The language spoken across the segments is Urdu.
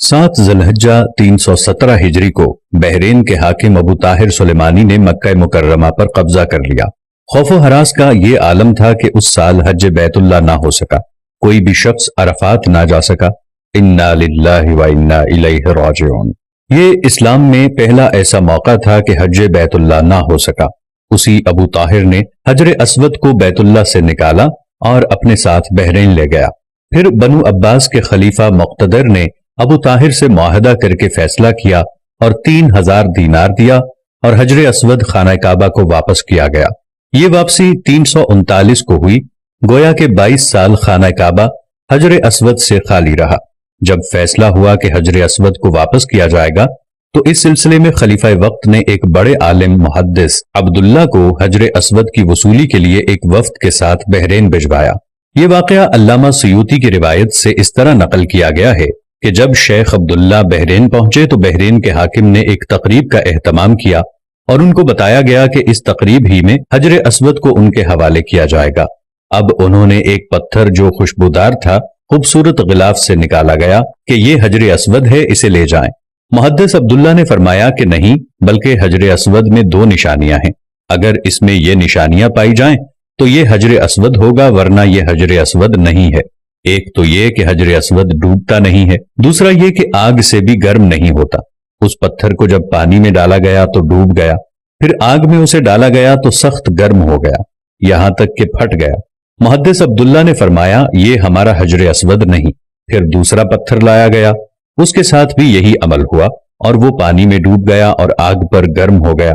7 ذوالحجہ 317 ہجری کو بحرین کے حاکم ابو طاہر سلیمانی نے مکہ مکرمہ پر قبضہ کر لیا۔ خوف و ہراس کا یہ عالم تھا کہ اس سال حج بیت اللہ نہ ہو سکا، کوئی بھی شخص عرفات نہ جا سکا۔ انا للہ و انا الیہ راجعون۔ یہ اسلام میں پہلا ایسا موقع تھا کہ حج بیت اللہ نہ ہو سکا۔ اسی ابو طاہر نے حجر اسود کو بیت اللہ سے نکالا اور اپنے ساتھ بحرین لے گیا۔ پھر بنو عباس کے خلیفہ مقتدر نے ابو طاہر سے معاہدہ کر کے فیصلہ کیا اور 3000 دینار دیا اور حجر اسود خانہ کعبہ کو واپس کیا گیا۔ یہ واپسی 339 کو ہوئی، گویا کہ 22 سال خانہ کعبہ حجر اسود سے خالی رہا۔ جب فیصلہ ہوا کہ حجر اسود کو واپس کیا جائے گا تو اس سلسلے میں خلیفہ وقت نے ایک بڑے عالم محدث عبداللہ کو حجر اسود کی وصولی کے لیے ایک وفد کے ساتھ بحرین بھجوایا۔ یہ واقعہ علامہ سیوطی کی روایت سے اس طرح نقل کیا گیا ہے کہ جب شیخ عبداللہ بحرین پہنچے تو بحرین کے حاکم نے ایک تقریب کا اہتمام کیا اور ان کو بتایا گیا کہ اس تقریب ہی میں حجر اسود کو ان کے حوالے کیا جائے گا۔ اب انہوں نے ایک پتھر جو خوشبودار تھا خوبصورت غلاف سے نکالا گیا کہ یہ حجر اسود ہے، اسے لے جائیں۔ محدث عبداللہ نے فرمایا کہ نہیں، بلکہ حجر اسود میں 2 نشانیاں ہیں، اگر اس میں یہ نشانیاں پائی جائیں تو یہ حجر اسود ہوگا، ورنہ یہ حجر اسود نہیں ہے۔ ایک تو یہ کہ حجر اسود ڈوبتا نہیں ہے، دوسرا یہ کہ آگ سے بھی گرم نہیں ہوتا۔ اس پتھر کو جب پانی میں ڈالا گیا تو ڈوب گیا، پھر آگ میں اسے ڈالا گیا تو سخت گرم ہو گیا، یہاں تک کہ پھٹ گیا۔ محدث عبداللہ نے فرمایا یہ ہمارا حجر اسود نہیں۔ پھر دوسرا پتھر لایا گیا، اس کے ساتھ بھی یہی عمل ہوا اور وہ پانی میں ڈوب گیا اور آگ پر گرم ہو گیا۔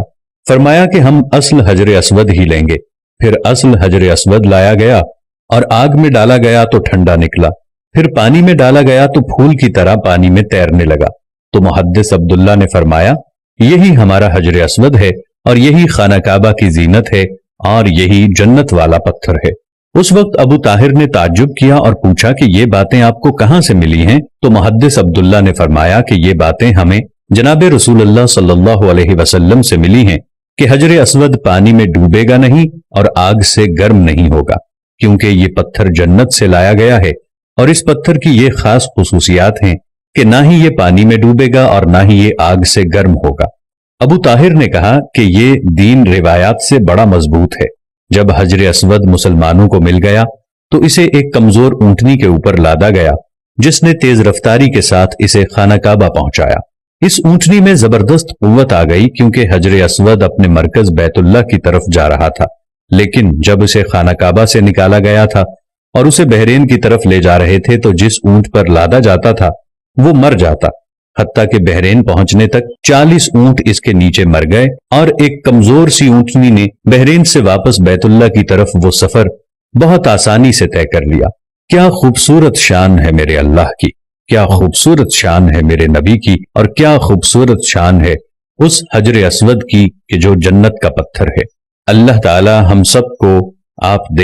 فرمایا کہ ہم اصل حجر اسود ہی لیں گے۔ پھر اصل حجر اسود لایا گیا اور آگ میں ڈالا گیا تو ٹھنڈا نکلا، پھر پانی میں ڈالا گیا تو پھول کی طرح پانی میں تیرنے لگا۔ تو محدث عبداللہ نے فرمایا یہی ہمارا حجر اسود ہے اور یہی خانہ کعبہ کی زینت ہے اور یہی جنت والا پتھر ہے۔ اس وقت ابو طاہر نے تعجب کیا اور پوچھا کہ یہ باتیں آپ کو کہاں سے ملی ہیں؟ تو محدث عبداللہ نے فرمایا کہ یہ باتیں ہمیں جناب رسول اللہ صلی اللہ علیہ وسلم سے ملی ہیں کہ حجر اسود پانی میں ڈوبے گا نہیں اور آگ سے گرم نہیں ہوگا، کیونکہ یہ پتھر جنت سے لایا گیا ہے اور اس پتھر کی یہ خاص خصوصیات ہیں کہ نہ ہی یہ پانی میں ڈوبے گا اور نہ ہی یہ آگ سے گرم ہوگا۔ ابو طاہر نے کہا کہ یہ دین روایات سے بڑا مضبوط ہے۔ جب حجر اسود مسلمانوں کو مل گیا تو اسے ایک کمزور اونٹنی کے اوپر لادا گیا، جس نے تیز رفتاری کے ساتھ اسے خانہ کعبہ پہنچایا۔ اس اونٹنی میں زبردست قوت آ گئی کیونکہ حجر اسود اپنے مرکز بیت اللہ کی طرف جا رہا تھا، لیکن جب اسے خانہ کعبہ سے نکالا گیا تھا اور اسے بحرین کی طرف لے جا رہے تھے تو جس اونٹ پر لادا جاتا تھا وہ مر جاتا، حتیٰ کہ بحرین پہنچنے تک 40 اونٹ اس کے نیچے مر گئے اور ایک کمزور سی اونٹنی نے بحرین سے واپس بیت اللہ کی طرف وہ سفر بہت آسانی سے طے کر لیا۔ کیا خوبصورت شان ہے میرے اللہ کی، کیا خوبصورت شان ہے میرے نبی کی، اور کیا خوبصورت شان ہے اس حجر اسود کی کہ جو جنت کا پتھر ہے۔ اللہ تعالی ہم سب کو آپ